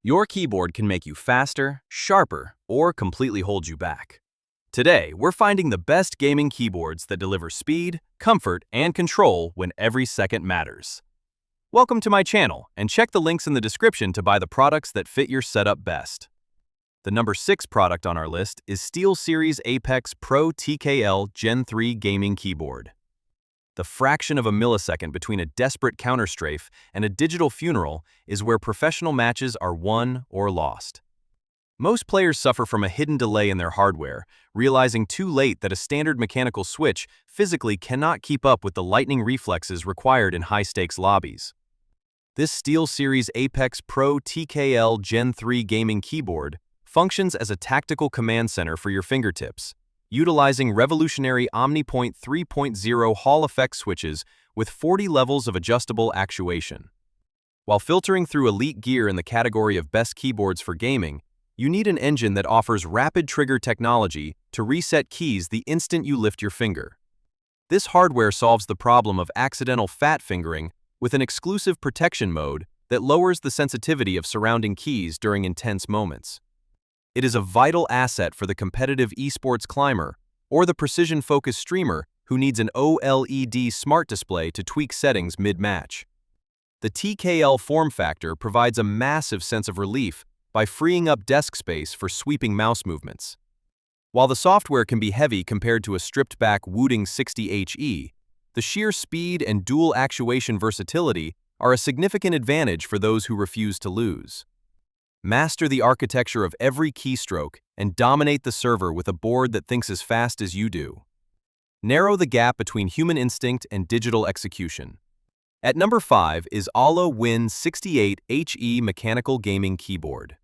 Your keyboard can make you faster, sharper, or completely hold you back. Today, we're finding the best gaming keyboards that deliver speed, comfort, and control when every second matters. Welcome to my channel, and check the links in the description to buy the products that fit your setup best. The number 6 product on our list is SteelSeries Apex Pro TKL Gen 3 Gaming Keyboard. The fraction of a millisecond between a desperate counterstrafe and a digital funeral is where professional matches are won or lost. Most players suffer from a hidden delay in their hardware, realizing too late that a standard mechanical switch physically cannot keep up with the lightning reflexes required in high-stakes lobbies. This SteelSeries Apex Pro TKL Gen 3 gaming keyboard functions as a tactical command center for your fingertips, utilizing revolutionary OmniPoint 3.0 Hall effect switches with 40 levels of adjustable actuation. While filtering through elite gear in the category of best keyboards for gaming, you need an engine that offers rapid trigger technology to reset keys the instant you lift your finger. This hardware solves the problem of accidental fat fingering with an exclusive protection mode that lowers the sensitivity of surrounding keys during intense moments. It is a vital asset for the competitive esports climber or the precision-focused streamer who needs an OLED smart display to tweak settings mid-match. The TKL form factor provides a massive sense of relief by freeing up desk space for sweeping mouse movements. While the software can be heavy compared to a stripped-back Wooting 60HE, the sheer speed and dual actuation versatility are a significant advantage for those who refuse to lose. Master the architecture of every keystroke and dominate the server with a board that thinks as fast as you do. Narrow the gap between human instinct and digital execution. At number 5 is Aula Win 68HE Mechanical Gaming Keyboard.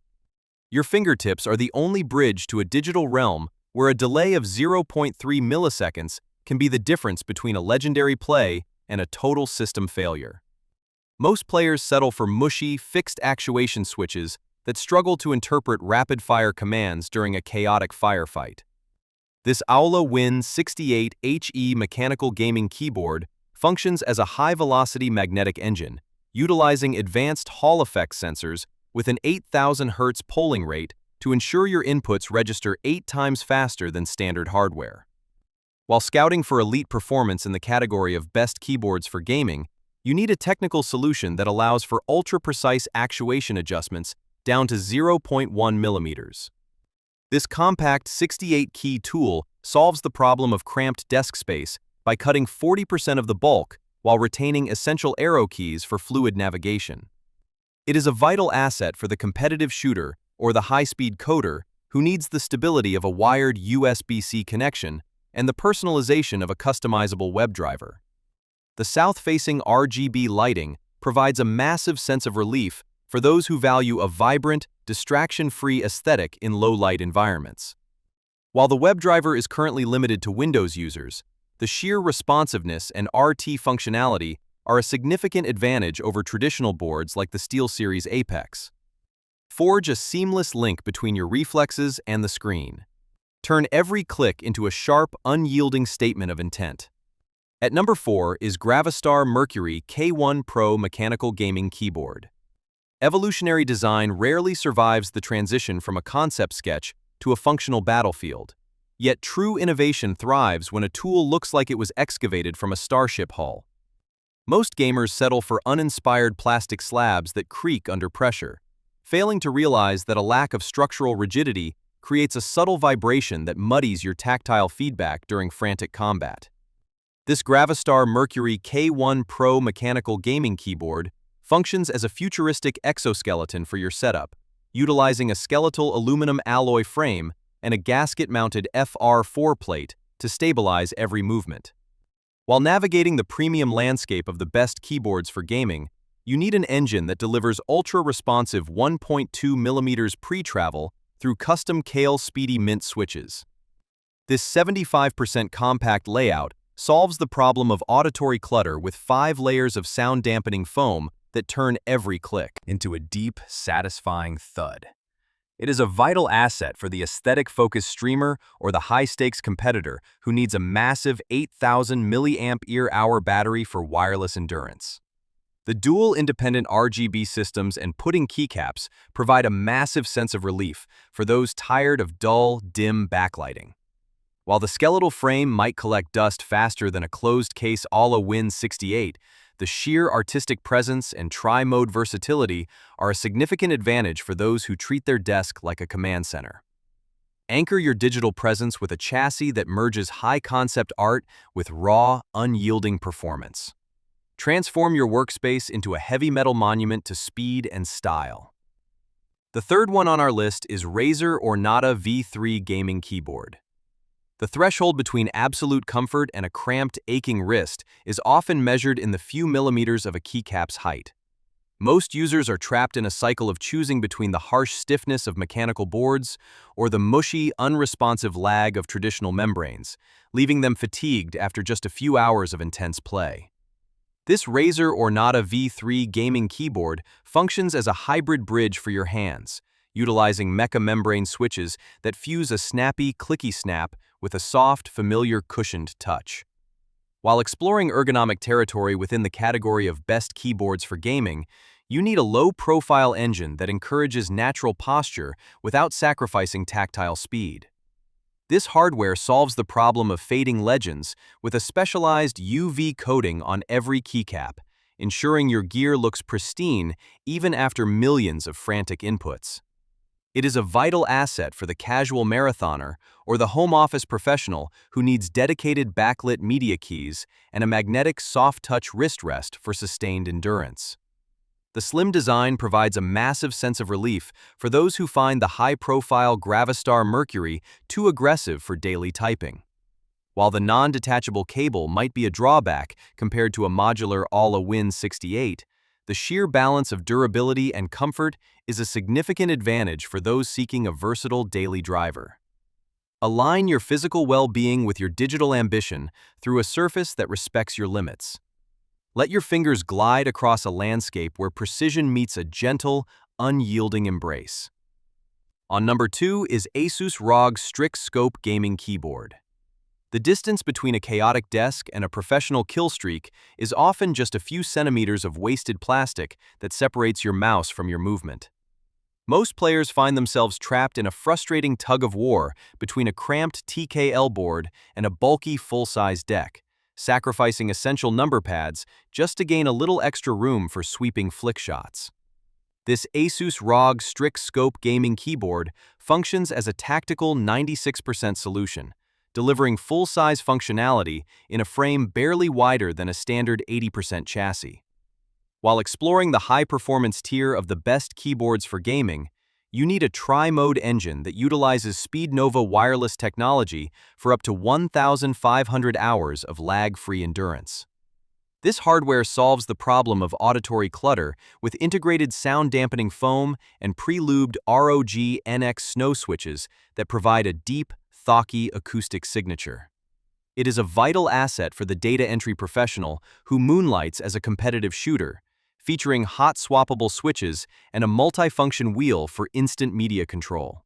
Your fingertips are the only bridge to a digital realm where a delay of 0.3 milliseconds can be the difference between a legendary play and a total system failure. Most players settle for mushy, fixed actuation switches that struggle to interpret rapid-fire commands during a chaotic firefight. This Aula Win 68HE mechanical gaming keyboard functions as a high-velocity magnetic engine, utilizing advanced Hall effect sensors with an 8,000 Hz polling rate to ensure your inputs register 8 times faster than standard hardware. While scouting for elite performance in the category of best keyboards for gaming, you need a technical solution that allows for ultra-precise actuation adjustments down to 0.1 millimeters. This compact 68-key tool solves the problem of cramped desk space by cutting 40% of the bulk while retaining essential arrow keys for fluid navigation. It is a vital asset for the competitive shooter or the high-speed coder who needs the stability of a wired USB-C connection and the personalization of a customizable WebDriver. The south-facing RGB lighting provides a massive sense of relief for those who value a vibrant, distraction-free aesthetic in low-light environments. While the WebDriver is currently limited to Windows users, the sheer responsiveness and RT functionality are a significant advantage over traditional boards like the SteelSeries Apex. Forge a seamless link between your reflexes and the screen. Turn every click into a sharp, unyielding statement of intent. At number 4 is GravaStar Mercury K1 Pro Mechanical Gaming Keyboard. Evolutionary design rarely survives the transition from a concept sketch to a functional battlefield. Yet true innovation thrives when a tool looks like it was excavated from a starship hull. Most gamers settle for uninspired plastic slabs that creak under pressure, failing to realize that a lack of structural rigidity creates a subtle vibration that muddies your tactile feedback during frantic combat. This GravaStar Mercury K1 Pro Mechanical Gaming Keyboard functions as a futuristic exoskeleton for your setup, utilizing a skeletal aluminum alloy frame and a gasket-mounted FR4 plate to stabilize every movement. While navigating the premium landscape of the best keyboards for gaming, you need an engine that delivers ultra-responsive 1.2 mm pre-travel through custom Kale Speedy Mint switches. This 75% compact layout solves the problem of auditory clutter with 5 layers of sound-dampening foam that turn every click into a deep, satisfying thud. It is a vital asset for the aesthetic-focused streamer or the high-stakes competitor who needs a massive 8,000 mAh battery for wireless endurance. The dual independent RGB systems and pudding keycaps provide a massive sense of relief for those tired of dull, dim backlighting. While the skeletal frame might collect dust faster than a closed-case Aula Win68, the sheer artistic presence and tri-mode versatility are a significant advantage for those who treat their desk like a command center. Anchor your digital presence with a chassis that merges high-concept art with raw, unyielding performance. Transform your workspace into a heavy metal monument to speed and style. The third one on our list is Razer Ornata V3 Gaming Keyboard. The threshold between absolute comfort and a cramped, aching wrist is often measured in the few millimeters of a keycap's height. Most users are trapped in a cycle of choosing between the harsh stiffness of mechanical boards or the mushy, unresponsive lag of traditional membranes, leaving them fatigued after just a few hours of intense play. This Razer Ornata V3 gaming keyboard functions as a hybrid bridge for your hands, utilizing mecha membrane switches that fuse a snappy, clicky snap with a soft, familiar, cushioned touch. While exploring ergonomic territory within the category of best keyboards for gaming, you need a low-profile engine that encourages natural posture without sacrificing tactile speed. This hardware solves the problem of fading legends with a specialized UV coating on every keycap, ensuring your gear looks pristine even after millions of frantic inputs. It is a vital asset for the casual marathoner or the home office professional who needs dedicated backlit media keys and a magnetic soft-touch wrist rest for sustained endurance. The slim design provides a massive sense of relief for those who find the high-profile GravaStar Mercury too aggressive for daily typing. While the non-detachable cable might be a drawback compared to a modular Aula Win68, the sheer balance of durability and comfort is a significant advantage for those seeking a versatile daily driver. Align your physical well-being with your digital ambition through a surface that respects your limits. Let your fingers glide across a landscape where precision meets a gentle, unyielding embrace. On number 2 is Asus ROG Strix Scope Gaming Keyboard. The distance between a chaotic desk and a professional kill streak is often just a few centimeters of wasted plastic that separates your mouse from your movement. Most players find themselves trapped in a frustrating tug-of-war between a cramped TKL board and a bulky full-size deck, sacrificing essential number pads just to gain a little extra room for sweeping flick shots. This Asus ROG Strix Scope Gaming Keyboard functions as a tactical 96% solution, delivering full-size functionality in a frame barely wider than a standard 80% chassis. While exploring the high-performance tier of the best keyboards for gaming, you need a tri-mode engine that utilizes SpeedNova wireless technology for up to 1,500 hours of lag-free endurance. This hardware solves the problem of auditory clutter with integrated sound-dampening foam and pre-lubed ROG NX snow switches that provide a deep, thocky acoustic signature. It is a vital asset for the data entry professional who moonlights as a competitive shooter, featuring hot swappable switches and a multifunction wheel for instant media control.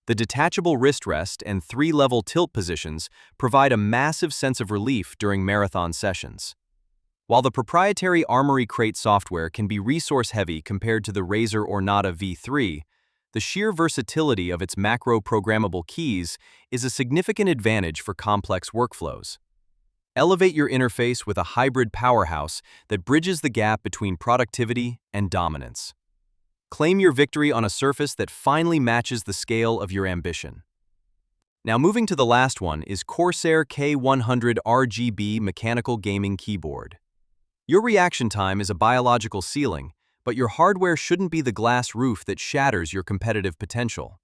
The detachable wrist rest and 3-level tilt positions provide a massive sense of relief during marathon sessions. While the proprietary Armory Crate software can be resource-heavy compared to the Razer Ornata V3, the sheer versatility of its macro-programmable keys is a significant advantage for complex workflows. Elevate your interface with a hybrid powerhouse that bridges the gap between productivity and dominance. Claim your victory on a surface that finally matches the scale of your ambition. Now moving to the last one is Corsair K100 RGB Mechanical Gaming Keyboard. Your reaction time is a biological ceiling, but your hardware shouldn't be the glass roof that shatters your competitive potential.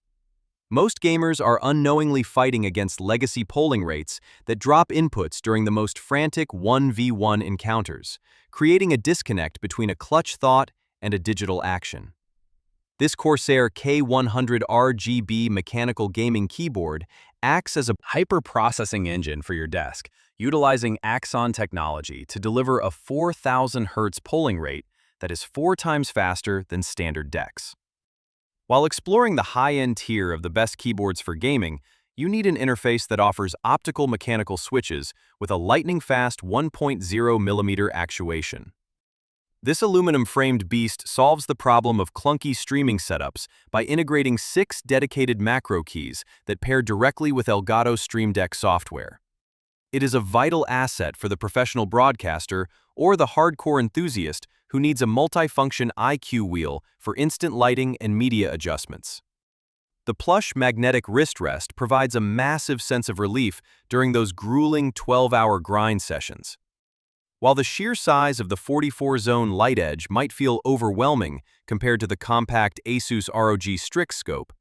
Most gamers are unknowingly fighting against legacy polling rates that drop inputs during the most frantic 1v1 encounters, creating a disconnect between a clutch thought and a digital action. This Corsair K100 RGB mechanical gaming keyboard acts as a hyper-processing engine for your desk, utilizing Axon technology to deliver a 4,000 Hz polling rate that is 4 times faster than standard decks. While exploring the high-end tier of the best keyboards for gaming, you need an interface that offers optical mechanical switches with a lightning-fast 1.0mm actuation. This aluminum-framed beast solves the problem of clunky streaming setups by integrating 6 dedicated macro keys that pair directly with Elgato Stream Deck software. It is a vital asset for the professional broadcaster or the hardcore enthusiast who needs a multifunction IQ wheel for instant lighting and media adjustments. The plush magnetic wrist rest provides a massive sense of relief during those grueling 12-hour grind sessions. While the sheer size of the 44-zone light edge might feel overwhelming compared to the compact Asus ROG Strix scope,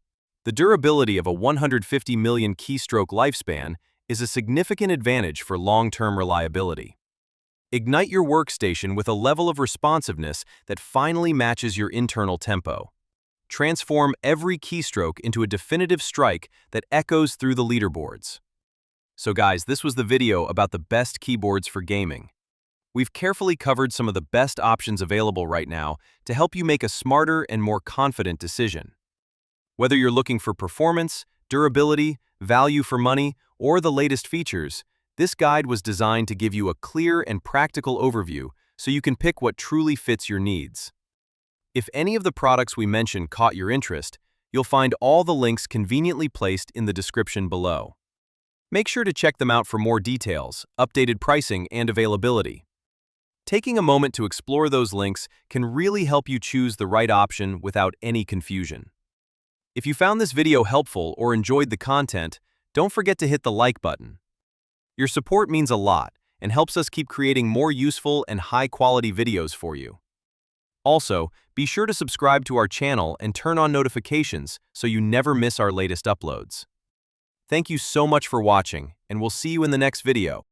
the durability of a 150 million keystroke lifespan is a significant advantage for long-term reliability. Ignite your workstation with a level of responsiveness that finally matches your internal tempo. Transform every keystroke into a definitive strike that echoes through the leaderboards. So guys, this was the video about the best keyboards for gaming. We've carefully covered some of the best options available right now to help you make a smarter and more confident decision. Whether you're looking for performance, durability, value for money, or the latest features, this guide was designed to give you a clear and practical overview so you can pick what truly fits your needs. If any of the products we mentioned caught your interest, you'll find all the links conveniently placed in the description below. Make sure to check them out for more details, updated pricing, and availability. Taking a moment to explore those links can really help you choose the right option without any confusion. If you found this video helpful or enjoyed the content, don't forget to hit the like button. Your support means a lot and helps us keep creating more useful and high-quality videos for you. Also, be sure to subscribe to our channel and turn on notifications so you never miss our latest uploads. Thank you so much for watching, and we'll see you in the next video.